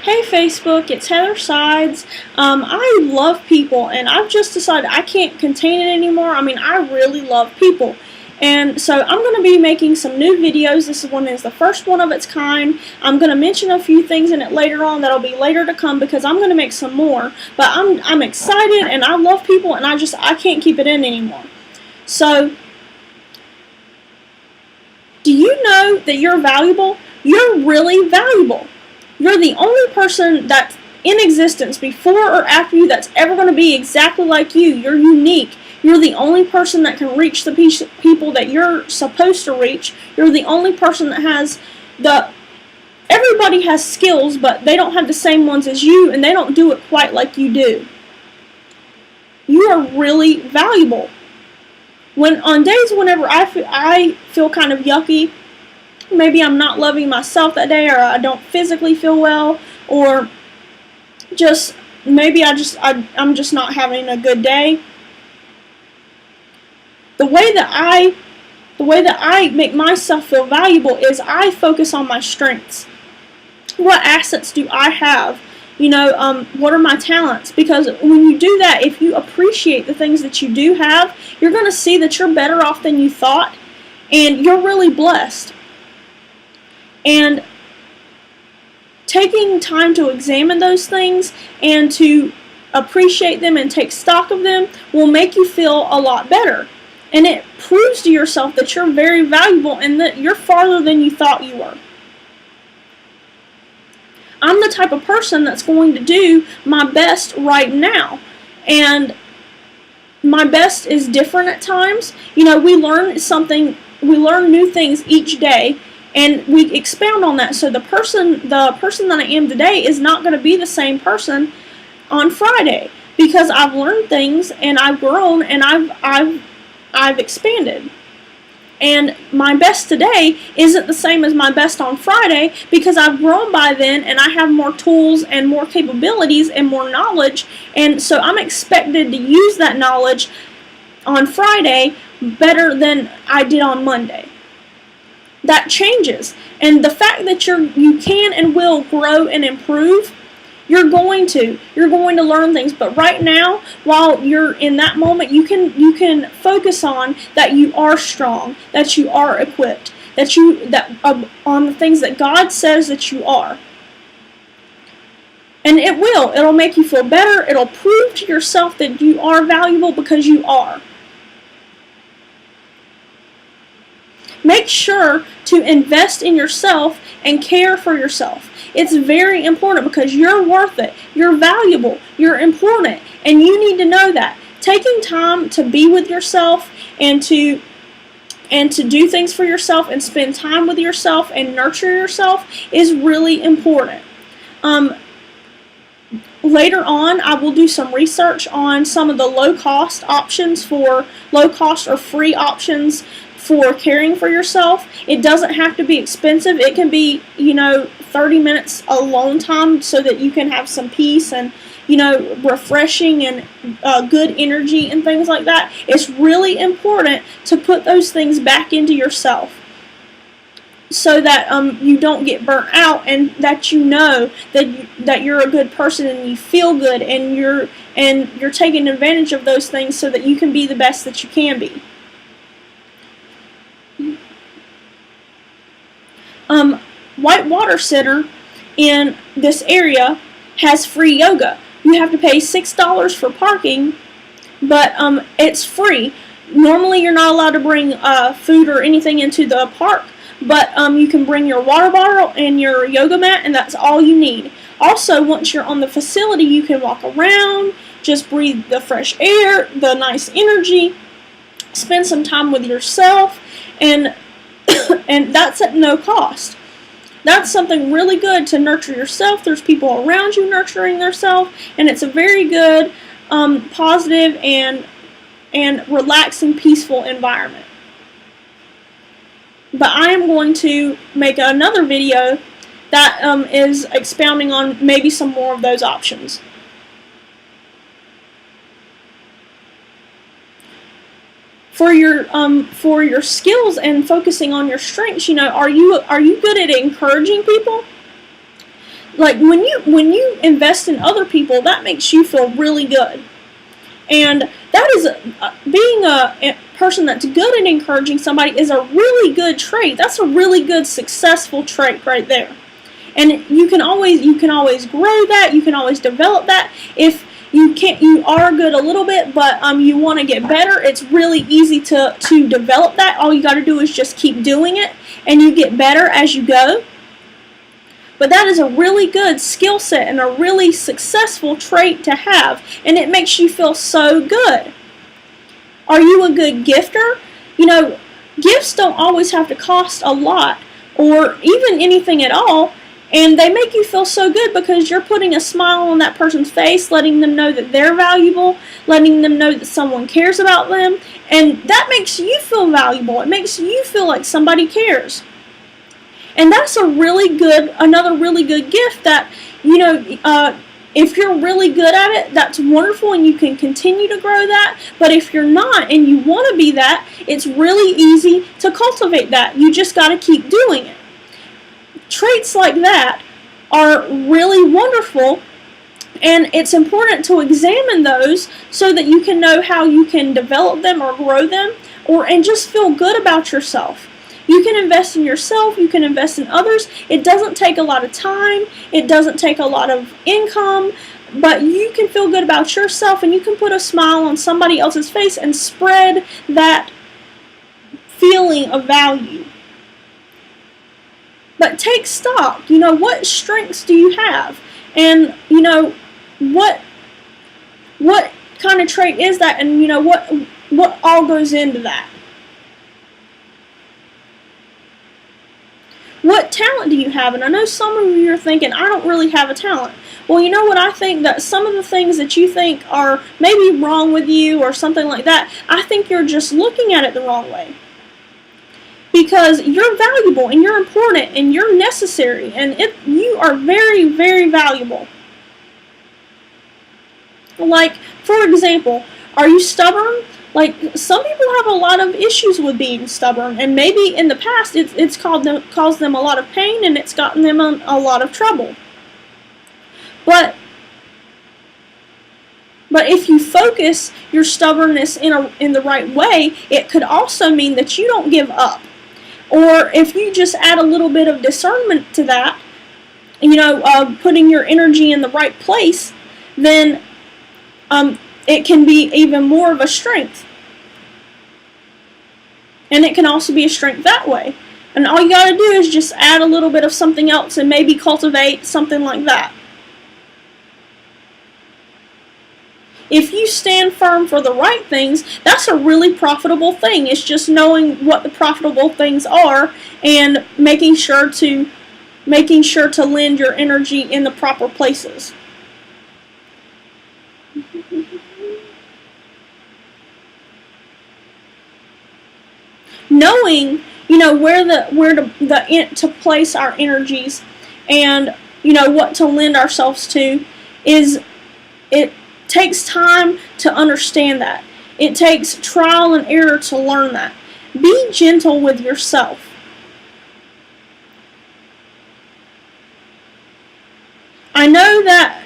Hey Facebook, it's Heather Sides. I love people, and I've just decided I can't contain it anymore. I mean, I really love people. And so I'm going to be making some new videos. This one is the first one of its kind. I'm going to mention a few things in it later on that'll be later to come because I'm going to make some more. But I'm excited, and I love people, and I can't keep it in anymore. So, do you know that you're valuable? You're really valuable. You're the only person that's in existence before or after you that's ever going to be exactly like you. You're unique. You're the only person that can reach the people that you're supposed to reach. You're the only person that has everybody has skills, but they don't have the same ones as you, and they don't do it quite like you do. You are really valuable. On days whenever I feel kind of yucky, maybe I'm not loving myself that day, or I don't physically feel well, or just maybe I'm just not having a good day. The way that I make myself feel valuable is I focus on my strengths. What assets do I have? What are my talents? Because when you do that, if you appreciate the things that you do have, you're going to see that you're better off than you thought, and you're really blessed. And taking time to examine those things and to appreciate them and take stock of them will make you feel a lot better. And it proves to yourself that you're very valuable and that you're farther than you thought you were. I'm the type of person that's going to do my best right now. And my best is different at times. We learn new things each day, and we expound on that. So the person that I am today is not going to be the same person on Friday, because I've learned things and I've grown and I've expanded. And my best today isn't the same as my best on Friday, because I've grown by then and I have more tools and more capabilities and more knowledge, and so I'm expected to use that knowledge on Friday better than I did on Monday. That changes, and the fact that you can and will grow and improve, you're going to learn things. But right now, while you're in that moment, you can focus on that you are strong, that you are equipped, on the things that God says that you are. And it'll make you feel better. It'll prove to yourself that you are valuable, because you are. Make sure to invest in yourself and care for yourself. It's very important, because you're worth it. You're valuable. You're important. And you need to know that. Taking time to be with yourself and to do things for yourself and spend time with yourself and nurture yourself is really important. Later on, I will do some research on some of the low-cost or free options for caring for yourself. It doesn't have to be expensive. It can be, 30 minutes alone time so that you can have some peace and, refreshing and good energy and things like that. It's really important to put those things back into yourself, so that you don't get burnt out, and that you know that you're a good person and you feel good, and you're taking advantage of those things so that you can be the best that you can be. Whitewater Center in this area has free yoga. You have to pay $6 for parking, but it's free. Normally you're not allowed to bring food or anything into the park, but you can bring your water bottle and your yoga mat, and that's all you need. Also, once you're on the facility, you can walk around, just breathe the fresh air, the nice energy, spend some time with yourself, and that's at no cost. That's something really good to nurture yourself. There's people around you nurturing themselves, and it's a very good, positive, and relaxing, peaceful environment. But I am going to make another video that is expounding on maybe some more of those options. For your skills and focusing on your strengths, are you good at encouraging people? like when you invest in other people, that makes you feel really good. And that is being a person that's good at encouraging somebody is a really good trait. That's a really good successful trait right there. And you can always grow that. You can always develop that. If you are good a little bit, but you want to get better, it's really easy to develop that. All you got to do is just keep doing it, and you get better as you go. But that is a really good skill set and a really successful trait to have, and it makes you feel so good. Are you a good gifter? You know, gifts don't always have to cost a lot or even anything at all, and they make you feel so good because you're putting a smile on that person's face, letting them know that they're valuable, letting them know that someone cares about them, and that makes you feel valuable. It makes you feel like somebody cares. And that's another really good gift that, you know, if you're really good at it, that's wonderful and you can continue to grow that. But if you're not and you want to be that, it's really easy to cultivate that. You just got to keep doing it. Traits like that are really wonderful, and it's important to examine those so that you can know how you can develop them or grow them, and just feel good about yourself. You can invest in yourself, you can invest in others. It doesn't take a lot of time, it doesn't take a lot of income, but you can feel good about yourself and you can put a smile on somebody else's face and spread that feeling of value. But take stock, you know, what strengths do you have? And, you know, what kind of trait is that? And, you know, what all goes into that? What talent do you have? And I know some of you are thinking, I don't really have a talent. Well, you know what, I think that some of the things that you think are maybe wrong with you or something like that, I think you're just looking at it the wrong way. Because you're valuable and you're important and you're necessary, and you are very, very valuable. Like, for example, are you stubborn? Like, some people have a lot of issues with being stubborn, and maybe in the past it's caused them a lot of pain and it's gotten them in a lot of trouble. But if you focus your stubbornness in the right way, it could also mean that you don't give up. Or if you just add a little bit of discernment to that, you know, putting your energy in the right place, then it can be even more of a strength. And it can also be a strength that way. And all you got to do is just add a little bit of something else and maybe cultivate something like that. If you stand firm for the right things, that's a really profitable thing. It's just knowing what the profitable things are and making sure to lend your energy in the proper places. Knowing, you know, where to place our energies and, you know, what to lend ourselves to, it takes time to understand that. It takes trial and error to learn that. Be gentle with yourself. I know that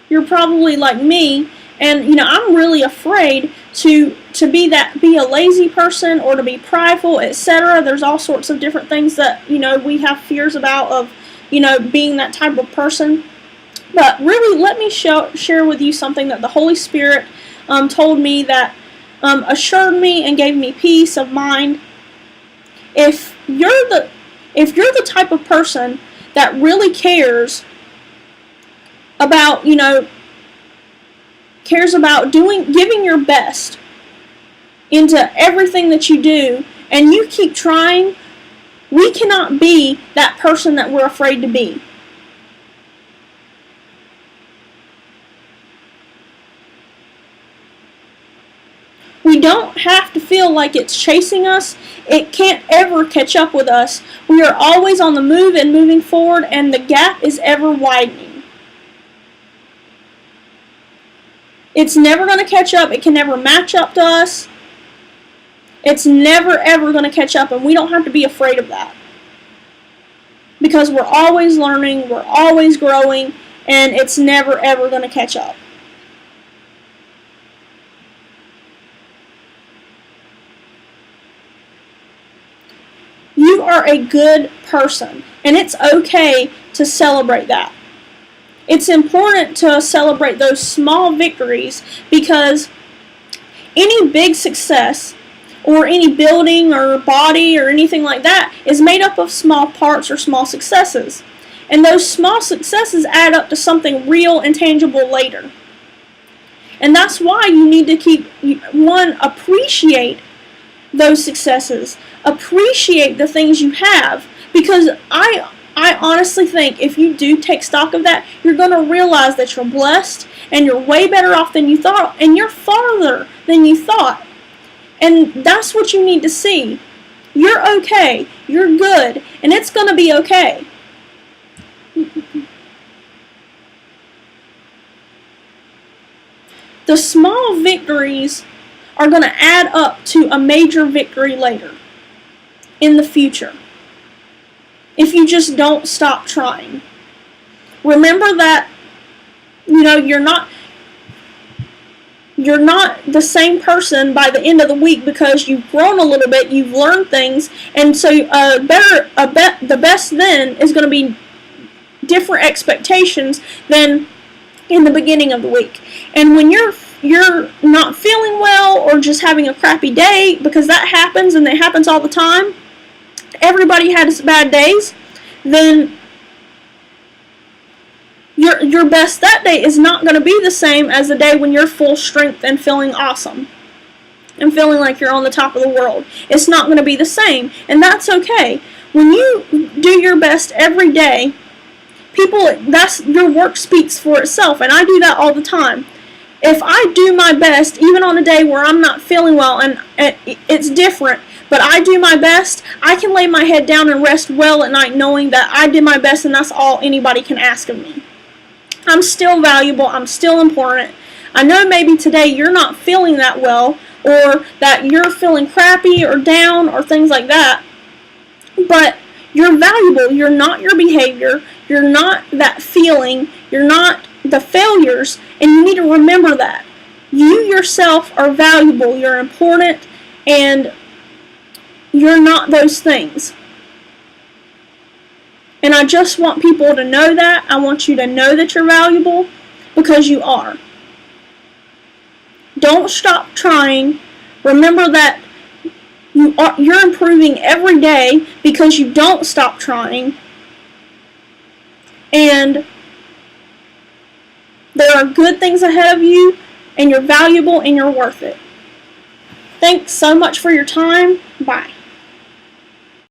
you're probably like me, and, you know, I'm really afraid to be a lazy person or to be prideful, etc. There's all sorts of different things that, you know, we have fears about of, you know, being that type of person. But really, let me share with you something that the Holy Spirit told me that assured me and gave me peace of mind. If you're the type of person that really cares about, you know, giving your best into everything that you do, and you keep trying, we cannot be that person that we're afraid to be. We don't have to feel like it's chasing us. It can't ever catch up with us. We are always on the move and moving forward, and the gap is ever widening. It's never going to catch up. It can never match up to us. It's never, ever going to catch up, and we don't have to be afraid of that. because we're always learning, we're always growing, and it's never ever going to catch up. You are a good person, and it's okay to celebrate that. It's important to celebrate those small victories, because any big success or any building or body or anything like that is made up of small parts or small successes. And those small successes add up to something real and tangible later. And that's why you need to appreciate those successes. Appreciate the things you have, because I honestly think if you do take stock of that, you're going to realize that you're blessed and you're way better off than you thought, and you're farther than you thought. And that's what you need to see. You're okay, you're good, and it's going to be okay. The small victories are going to add up to a major victory later in the future, if you just don't stop trying. Remember that, you're not the same person by the end of the week, because you've grown a little bit, you've learned things, and so the best then is going to be different expectations than in the beginning of the week. And when you're not feeling well or just having a crappy day, because that happens, and it happens all the time, everybody has bad days, then your best that day is not going to be the same as the day when you're full strength and feeling awesome and feeling like you're on the top of the world. It's not going to be the same, and that's okay. When you do your best every day, your work speaks for itself, and I do that all the time. If I do my best, even on a day where I'm not feeling well, and it's different, but I do my best, I can lay my head down and rest well at night knowing that I did my best, and that's all anybody can ask of me. I'm still valuable, I'm still important. I know maybe today you're not feeling that well, or that you're feeling crappy or down or things like that, but you're valuable. You're not your behavior, you're not that feeling, you're not the failures, and you need to remember that. You yourself are valuable, you're important, and you're not those things. And I just want people to know that. I want you to know that you're valuable, because you are. Don't stop trying. Remember that you're improving every day because you don't stop trying. And there are good things ahead of you, and you're valuable, and you're worth it. Thanks so much for your time. Bye.